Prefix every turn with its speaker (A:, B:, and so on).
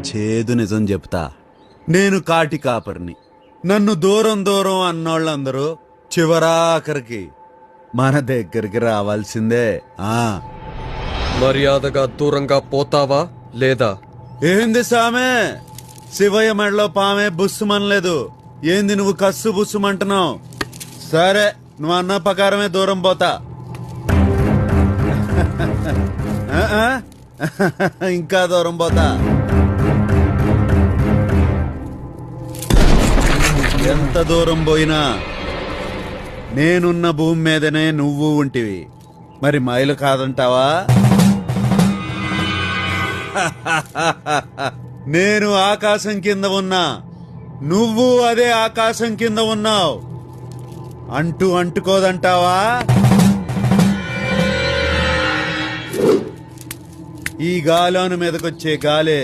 A: చేదు నిజం చెప్తా, నేను కాటి కాపరిని. నన్ను దూరం దూరం అన్నోళ్ళందరూ చివరాఖరికి మన దగ్గరికి రావాల్సిందే. ఆ
B: మర్యాదగా దూరంగా పోతావా లేదా?
A: ఏంది సామే, శివయ్య మెడలో పామే బుస్సుమనలేదు. ఏంది నువ్వు కస్సు బుస్సుమంటున్నావు? సరే, నువ్వు అన్న ప్రకారమే దూరం పోతా. ఆ, ఆ? ఇంకా దూరం పోతా. ఎంత దూరం పోయినా నేనున్న భూమి మీదనే నువ్వు ఉంటివి. మరి మైలు కాదంటావా? నేను ఆకాశం కింద ఉన్నా, నువ్వు అదే ఆకాశం కింద ఉన్నావు. అంటుకోదంటావా? ఈ గాలోను మీదకొచ్చే గాలే